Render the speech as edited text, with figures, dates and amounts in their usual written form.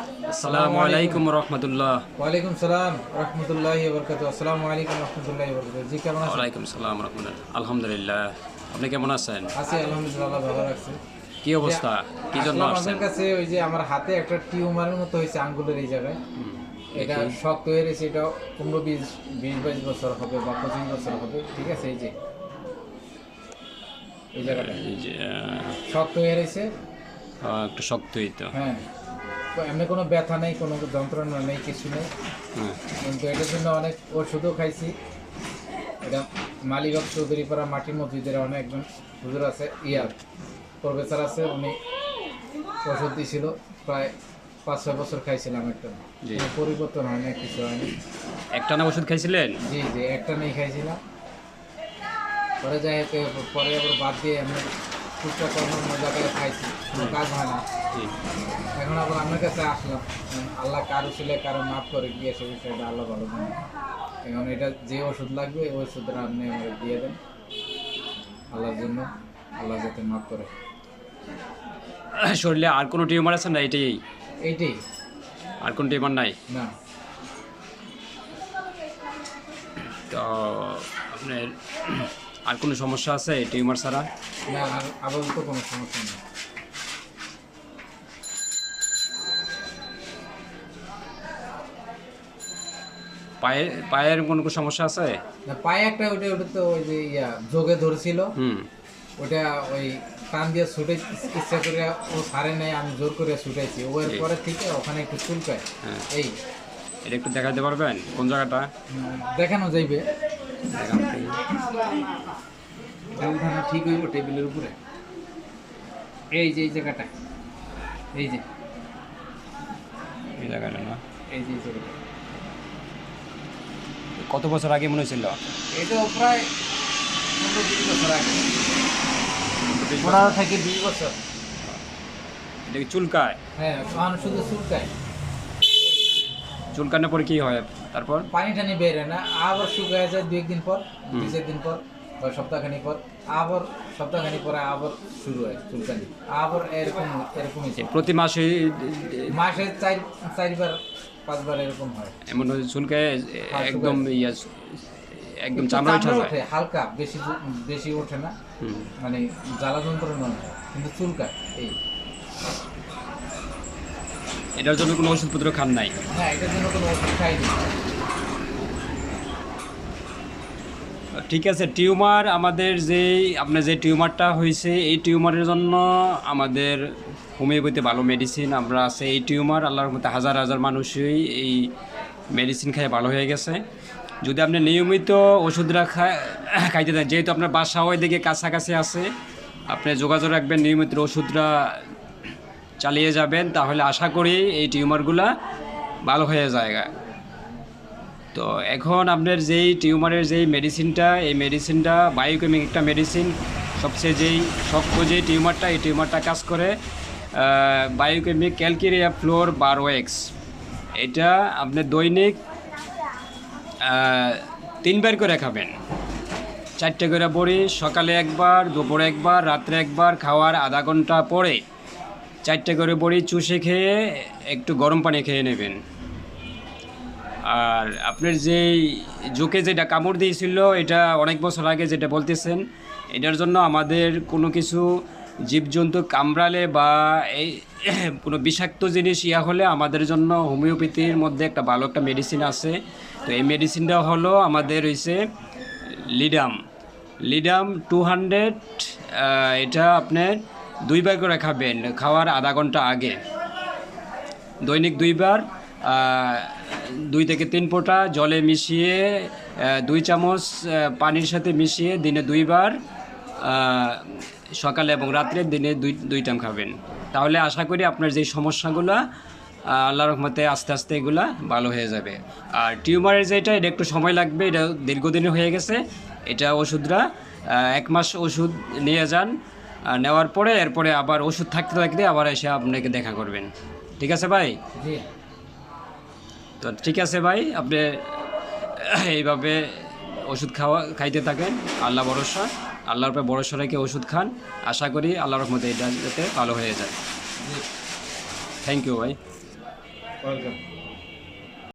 আসসালামু আলাইকুম রহমতুল্লাহ। ওয়ালাইকুম সালাম রহমতুল্লাহি ওয়া বারাকাতুহু। আসসালামু আলাইকুম রহমতুল্লাহি ওয়া বারাকাতুহু। জি, কেমন আছেন? ওয়ালাইকুম সালাম রহমতুল্লাহ। আলহামদুলিল্লাহ, আপনি কেমন আছেন? আছি আলহামদুলিল্লাহ, আল্লাহ ভালো রাখছে। কি অবস্থা? কি জন্য আসলাম আসছেন? আপনার কাছে, ওই যে আমার হাতে একটা টিউমারের মতো হয়েছে আঙ্গুলের এই জায়গায়। এটা দেখি। শক্ত হয়ে রয়েছে, এটা 15-20-22 বছর হবে বা 25 বছর হবে। ঠিক আছে, এই যে এই জায়গাটা এই যে শক্ত হয়ে রয়েছে। একটু শক্তই তো। হ্যাঁ, তো এমনি কোনো ব্যথা নেই, কোনো যন্ত্রণা নেই, কিছু নেই। হ্যাঁ। কিন্তু এটার জন্য অনেক ওষুধও খাইছি। এটা মালিবাগ চৌধুরীপাড়া মাটির মসজিদের অনেক একজন হুজুর আছে, প্রফেসর আছে, উনি ওষুধ দিয়েছিল। প্রায় 5-6 বছর খাইছিলাম, একটা জি। কোনো পরিবর্তন হয় না, কিছু হয়নি। একটানা ওষুধ খাইছিলেন? জি জি, একটা নেই খাইছিলাম। পরে যাই হোক, পরে আবার বাদ দিয়ে আমি টুকটাক অন্য জায়গায় খাইছি, কোনো কাজ হয় না। জি। এখন আবার আপনার কাছে আসলাম। আল্লাহ কারো ছিল, কারো মাফ করে গিয়ে সে বিষয়টা আল্লাহ ভালো জানে। এখন এটা যে ওষুধ লাগবে ওই ওষুধটা আপনি আমাকে দিয়ে দেন আল্লাহর জন্য, আল্লাহ যাতে মাফ করে। শরীরে আর কোনো টিউমার আছে না? এটাই? এইটাই। আর কোনো টিউমার নাই? না তো আপনার আর কোনো সমস্যা আছে এই টিউমার ছাড়া? না, আর আপাতত কোনো সমস্যা নেই। পায়ের কোনো কোনো সমস্যা আছে? না, পায়ে একটা, ওটা ওটা তো ওই যে যোগে ধরেছিল। হুম। ওটা ওই টান দিয়ে ছুটে ইচ্ছা করে ও সারে নেয়, আমি জোর করে ছুটাইছি, ওর জি। পরে থেকে ওখানে একটু চুলকায়। হ্যাঁ। এই এটা একটু দেখাতে পারবেন কোন জায়গাটা? দেখানো যাইবে। দেখান দেখি। এটা উঠানো ঠিক হইব টেবিলের উপরে। এই যে এই জায়গাটা, এই যে এই জায়গাটা না? এই যে এই জায়গাটা, কত বছর আগে মনে হয়েছিল? এটা প্রায় 15-20 বছর আগে, 20 বছর? 15 থেকে 20 বছর। এটা কি চুলকায়? হ্যাঁ, মানুষ শুধু চুলকায়। চুলকানোর পরে কি হয় তারপর? পানি টানি বের হয় না, আবার শুকায় যায় 2-1 দিন পর, 2-4 দিন পর বা সপ্তাহখানি পর। আবার সপ্তাহখানি পরে আবার শুরু হয় চুলকানি, আবার এরকমই প্রতি মাসে মাসে 4-5 বার এরকম হয়। এমন চুলকায় একদম শুকায়। ইয়া, একদম একটু চামড়া উঠে চামড়া যায়? ওঠে হালকা, বেশি বেশি ওঠে না, হুম। মানে জ্বালা যন্ত্রণা হয়, কিন্তু চুলকায়। এই এটার জন্য কোনো ওষুধপত্র খান নাই? না, এটার জন্য কোনো ওষুধ খাইনি। ঠিক আছে। টিউমার আমাদের আপনার যে টিউমারটা হয়েছে, এই টিউমারের জন্য আমাদের হোমিওপ্যাথি ভালো মেডিসিন আমরা আছে। এই টিউমার আল্লাহর মধ্যে হাজার হাজার মানুষই এই মেডিসিন খেয়ে ভালো হয়ে গেছে। যদি আপনি নিয়মিত ওষুধরা খাইতে দেন, যেহেতু আপনার বাসা ওইদিকে কাছাকাছি আছে, আপনি যোগাযোগ রাখবেন, নিয়মিত ওষুধরা চালিয়ে যাবেন, তাহলে আশা করি এই টিউমারগুলা ভালো হয়ে যায়। তো এখন আপনার যেই টিউমারের যেই মেডিসিনটা, এই মেডিসিনটা বায়োকেমিক একটা মেডিসিন। সবচেয়ে যেই শক্ত যেই টিউমারটা, এই টিউমারটা কাজ করে বায়োকেমিক ক্যালকেরিয়া ফ্লোর বারোএক্স। এটা আপনি দৈনিক 3 বার করে খাবেন। 4টে করে বড়ি, সকালে একবার, দুপুরে একবার, রাত্রে একবার, খাওয়ার আধা ঘন্টা পরে 4টে করে বড়ি চুষে খেয়ে একটু গরম পানি খেয়ে নেবেন। আর আপনার যেই জোকে যেটা কামড় দিয়েছিল, এটা অনেক বছর আগে যেটা বলতেছেন, এটার জন্য আমাদের কোনো কিছু জীবজন্তু কামড়ালে বা এই কোনো বিষাক্ত জিনিস হলে আমাদের জন্য হোমিওপ্যাথির মধ্যে একটা ভালো একটা মেডিসিন আছে। তো এই মেডিসিনটা হলো আমাদের হয়েছে লিডাম 200। এটা আপনার 2 বার করে খাবেন, খাওয়ার আধা ঘন্টা আগে, দৈনিক 2 বার। 2 থেকে 3 ফোঁটা জলে মিশিয়ে 2 চামচ পানির সাথে মিশিয়ে দিনে 2 বার, সকালে এবং রাত্রে দিনে 2 টাইম খাবেন। তাহলে আশা করি আপনার যে সমস্যাগুলো আল্লাহর রহমতে আস্তে আস্তে এগুলা ভালো হয়ে যাবে। আর টিউমারের যেটা, এটা একটু সময় লাগবে, এটা দীর্ঘদিনে হয়ে গেছে। এটা ওষুধরা 1 মাস ওষুধ নিয়ে যান, নেওয়ার পরে এরপরে আবার ওষুধ থাকতে থাকতে আবার এসে আপনাকে দেখা করবেন। ঠিক আছে ভাই? জি, তো ঠিক আছে ভাই, আপনি এইভাবে ওষুধ খাইতে থাকেন। আল্লাহ ভরসা, আল্লাহর উপরে ভরসা রেখে ওষুধ খান। আশা করি আল্লাহর রহমতে এটা যাতে ভালো হয়ে যায়। জি। থ্যাংক ইউ ভাই। ওয়েলকাম।